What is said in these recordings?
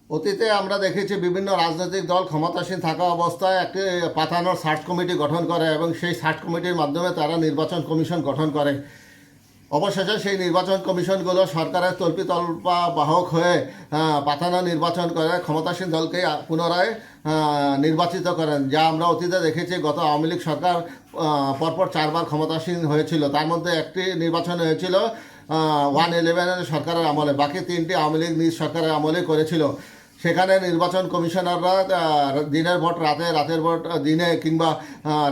অতীতে আমরা দেখেছি বিভিন্ন রাজনৈতিক দল ক্ষমতাসীন থাকা অবস্থায় একটি পাতানোর সার্চ কমিটি গঠন করে এবং সেই সার্চ কমিটির মাধ্যমে তারা নির্বাচন কমিশন গঠন করে। অবশেষে সেই নির্বাচন কমিশনগুলো সরকারের তল্পিতল্পা বাহক হয়ে পাতানো নির্বাচন করে ক্ষমতাসীন দলকে পুনরায় নির্বাচিত করেন, যা আমরা অতীতে দেখেছি। গত আওয়ামী লীগ সরকার পরপর 4বার ক্ষমতাসীন হয়েছিল, তার মধ্যে একটি নির্বাচন হয়েছিল 111 সরকারের আমলে, বাকি 3টি আওয়ামী লীগ নিজ সরকারের আমলে করেছিল। সেখানে নির্বাচন কমিশনাররা দিনের ভোট রাতে, রাতের ভোট দিনে কিংবা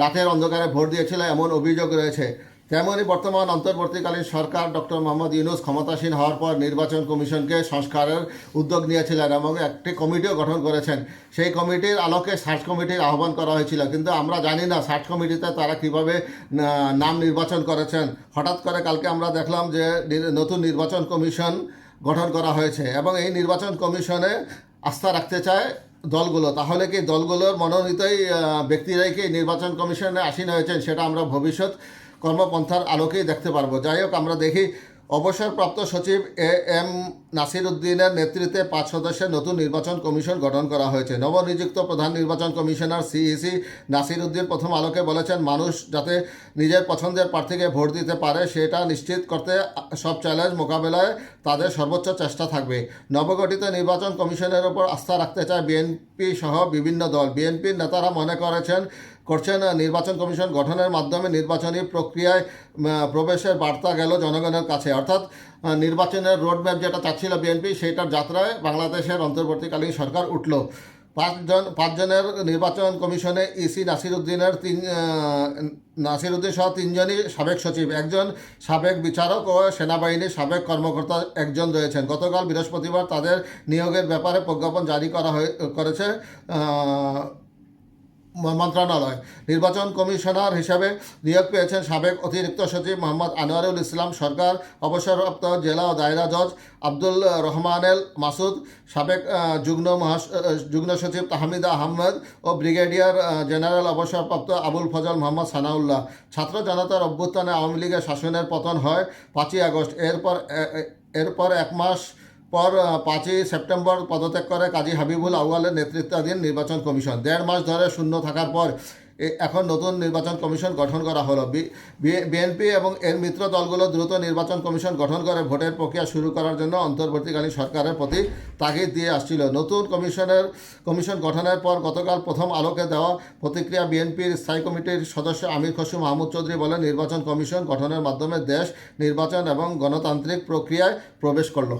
রাতের অন্ধকারে ভোট দিয়েছিল এমন অভিযোগ রয়েছে। তেমনই বর্তমান অন্তর্বর্তীকালীন সরকার ডক্টর মোহাম্মদ ইউনূস ক্ষমতাসীন হওয়ার পর নির্বাচন কমিশনকে সংস্কারের উদ্যোগ নিয়েছিলেন এবং একটি কমিটিও গঠন করেছেন। সেই কমিটির আলোকে সার্চ কমিটির আহ্বান করা হয়েছিল, কিন্তু আমরা জানি না সার্চ কমিটিতে তারা কিভাবে নাম নির্বাচন করেছেন। হঠাৎ করে কালকে আমরা দেখলাম যে নতুন নির্বাচন কমিশন গঠন করা হয়েছে এবং এই নির্বাচন কমিশনে আস্থা রাখতে চায় দলগুলো। তাহলে কি দলগুলোর মনোনীতই ব্যক্তিরাই কি নির্বাচন কমিশনে আসীন হয়েছেন, সেটা আমরা ভবিষ্যৎ কর্মপন্থার আলোকেই দেখতে পারবো। যাই হোক, আমরা দেখি অবসরপ্রাপ্ত সচিব এম নাসির উদ্দিনের নেতৃত্বে 5 সদস্যের নতুন নির্বাচন কমিশন গঠন করা হয়েছে। নবনিযুক্ত প্রধান নির্বাচন কমিশনার সিইসি নাসির উদ্দিন প্রথম আলোকে বলেছেন, মানুষ যাতে নিজের পছন্দের প্রার্থীকে ভোট দিতে পারে সেটা নিশ্চিত করতে সব চ্যালেঞ্জ মোকাবেলায় তাদের সর্বোচ্চ চেষ্টা থাকবে। নবগঠিত নির্বাচন কমিশনের ওপর আস্থা রাখতে চায় বিএনপি সহ বিভিন্ন দল। বিএনপির নেতারা মনে করছেন নির্বাচন কমিশন গঠনের মাধ্যমে নির্বাচনী প্রক্রিয়ায় প্রবেশের বার্তা গেল জনগণের কাছে, অর্থাৎ নির্বাচনের রোডম্যাপ যেটা চাচ্ছিল বিএনপি, সেইটার যাত্রায় বাংলাদেশের অন্তর্বর্তীকালীন সরকার উঠল। 5 জনের নির্বাচন কমিশনে ইসি নাসির উদ্দিন সহ 3 জনই সাবেক সচিব, একজন সাবেক বিচারক ও সেনাবাহিনীর সাবেক কর্মকর্তা একজন রয়েছেন। গতকাল বৃহস্পতিবার তাদের নিয়োগের ব্যাপারে প্রজ্ঞাপন জারি করেছে মন্ত্রণালয়। নির্বাচন কমিশনার হিসাবে নিয়োগ পেয়েছেন সাবেক অতিরিক্ত সচিব মোহাম্মদ আনোয়ারুল ইসলাম সরকার, অবসরপ্রাপ্ত জেলা ও দায়রা জজ আব্দুল রহমানেল মাসুদ, সাবেক যুগ্ম সচিব তাহমিদা আহমেদ ও ব্রিগেডিয়ার জেনারেল অবসরপ্রাপ্ত আবুল ফজল মোহাম্মদ সানাউল্লাহ। ছাত্র জনতার অভ্যুত্থানে আওয়ামী লীগের শাসনের পতন হয় 5ই আগস্ট। এরপর 1 মাস পর 5ই সেপ্টেম্বর পদত্যাগ করে কাজী হাবিবুল আউয়ালের নেতৃত্বাধীন নির্বাচন কমিশন। 1.5 মাস ধরে শূন্য থাকার পর এখন নতুন নির্বাচন কমিশন গঠন করা হলো। বিএনপি এবং এর মিত্র দলগুলো দ্রুত নির্বাচন কমিশন গঠন করে ভোটের প্রক্রিয়া শুরু করার জন্য অন্তর্বর্তীকালীন সরকারের প্রতি তাগিদ দিয়ে আসছিল। নতুন কমিশন গঠনের পর গতকাল প্রথম আলোকে দেওয়া প্রতিক্রিয়া বিএনপির স্থায়ী কমিটির সদস্য আমির খসরু মাহমুদ চৌধুরী বলেন, নির্বাচন কমিশন গঠনের মাধ্যমে দেশ নির্বাচন এবং গণতান্ত্রিক প্রক্রিয়ায় প্রবেশ করল।